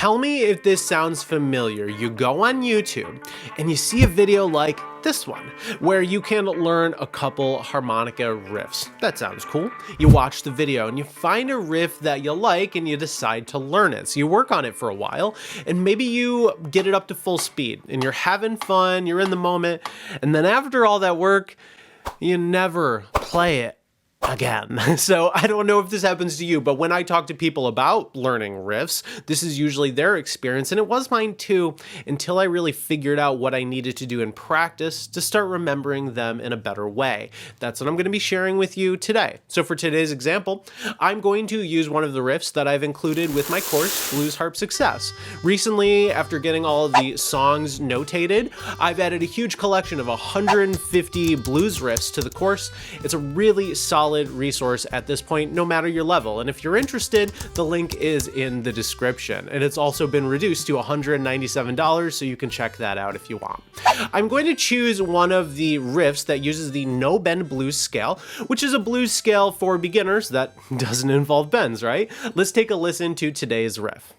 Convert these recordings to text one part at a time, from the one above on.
Tell me if this sounds familiar. You go on YouTube and you see a video like this one, where you can learn a couple harmonica riffs. That sounds cool. You watch the video and you find a riff that you like and you decide to learn it. So you work on it for a while and maybe you get it up to full speed and you're having fun, you're in the moment, and then after all that work, you never play it again. So I don't know if this happens to you, but when I talk to people about learning riffs, this is usually their experience, and it was mine too, until I really figured out what I needed to do in practice to start remembering them in a better way. That's what I'm going to be sharing with you today. So for today's example, I'm going to use one of the riffs that I've included with my course, Blues Harp Success. Recently, after getting all of the songs notated, I've added a huge collection of 150 blues riffs to the course. It's a really solid resource at this point, no matter your level. And if you're interested, the link is in the description. And it's also been reduced to $197, so you can check that out if you want. I'm going to choose one of the riffs that uses the no bend blues scale, which is a blues scale for beginners that doesn't involve bends, right? Let's take a listen to today's riff.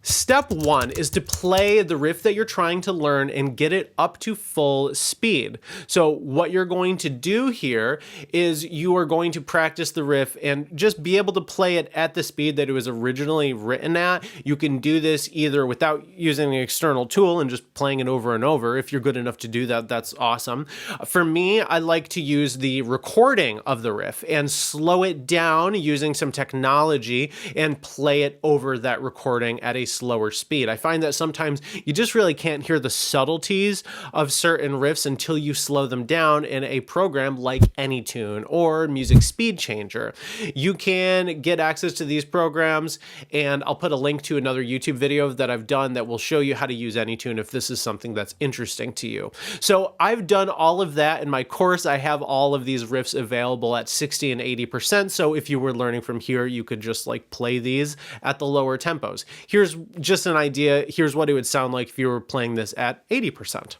Step one is to play the riff that you're trying to learn and get it up to full speed. So what you're going to do here is you are going to practice the riff and just be able to play it at the speed that it was originally written at. You can do this either without using an external tool and just playing it over and over. If you're good enough to do that, that's awesome. For me, I like to use the recording of the riff and slow it down using some technology and play it over that recording at a slower speed. I find that sometimes you just really can't hear the subtleties of certain riffs until you slow them down in a program like Anytune or Music Speed Changer. You can get access to these programs, and I'll put a link to another YouTube video that I've done that will show you how to use Anytune if this is something that's interesting to you. So I've done all of that in my course. I have all of these riffs available at 60 and 80%. So if you were learning from here, you could just like play these at the lower tempos. Here's just an idea. Here's what it would sound like if you were playing this at 80%.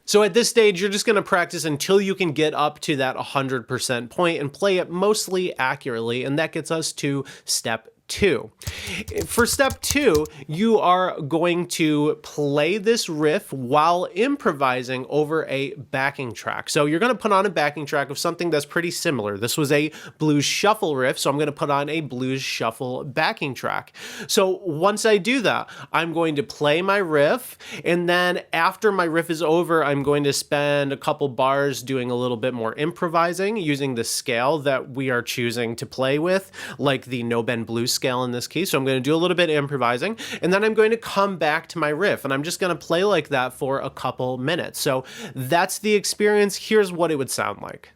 So at this stage, you're just going to practice until you can get up to that 100% point and play it mostly accurately, and that gets us to step 2. For step 2, you are going to play this riff while improvising over a backing track. So you're going to put on a backing track of something that's pretty similar. This was a blues shuffle riff, so I'm going to put on a blues shuffle backing track. So once I do that, I'm going to play my riff, and then after my riff is over, I'm going to spend a couple bars doing a little bit more improvising using the scale that we are choosing to play with, like the no bend blues scale in this case. So I'm going to do a little bit of improvising, and then I'm going to come back to my riff, and I'm just going to play like that for a couple minutes. So that's the experience. Here's what it would sound like.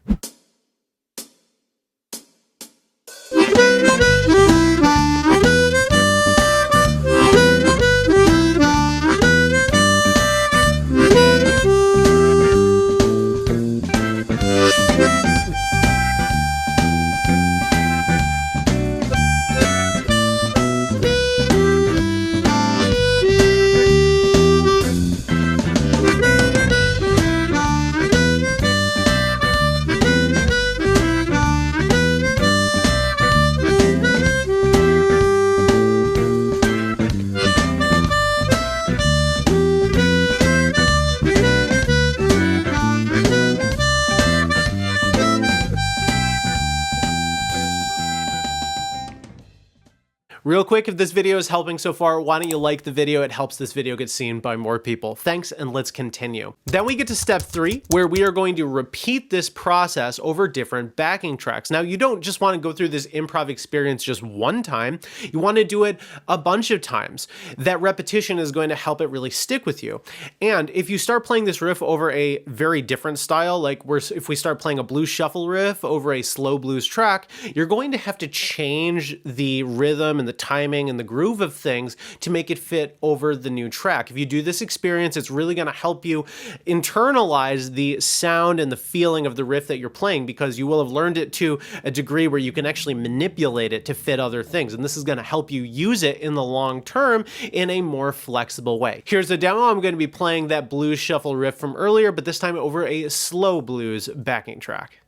Real quick, if this video is helping so far, why don't you like the video? It helps this video get seen by more people. Thanks, and let's continue. Then we get to step 3, where we are going to repeat this process over different backing tracks. Now, you don't just want to go through this improv experience just one time. You want to do it a bunch of times. That repetition is going to help it really stick with you. And if you start playing this riff over a very different style, like if we start playing a blues shuffle riff over a slow blues track, you're going to have to change the rhythm and the timing and the groove of things to make it fit over the new track. If you do this experience, it's really going to help you internalize the sound and the feeling of the riff that you're playing, because you will have learned it to a degree where you can actually manipulate it to fit other things. And this is going to help you use it in the long term in a more flexible way. Here's a demo. I'm going to be playing that blues shuffle riff from earlier, but this time over a slow blues backing track.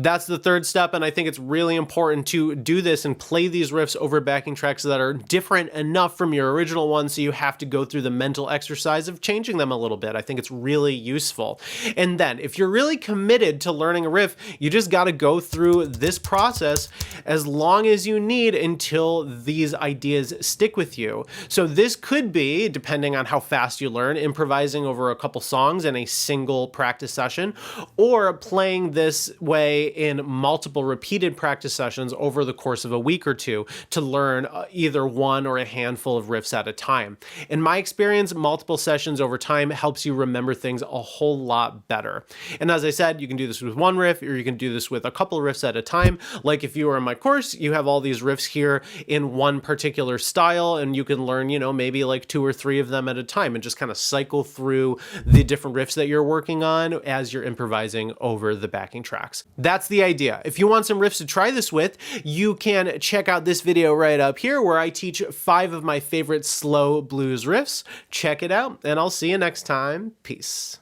That's the third step, and I think it's really important to do this and play these riffs over backing tracks that are different enough from your original one, so you have to go through the mental exercise of changing them a little bit. I think it's really useful. And then, if you're really committed to learning a riff, you just got to go through this process as long as you need until these ideas stick with you. So this could be, depending on how fast you learn, improvising over a couple songs in a single practice session, or playing this way in multiple repeated practice sessions over the course of a week or two to learn either one or a handful of riffs at a time. In my experience, multiple sessions over time helps you remember things a whole lot better. And as I said, you can do this with one riff, or you can do this with a couple of riffs at a time. Like if you were in my course, you have all these riffs here in one particular style, and you can learn, maybe like 2 or 3 of them at a time and just kind of cycle through the different riffs that you're working on as you're improvising over the backing tracks. That's the idea. If you want some riffs to try this with, you can check out this video right up here where I teach 5 of my favorite slow blues riffs. Check it out, and I'll see you next time. Peace.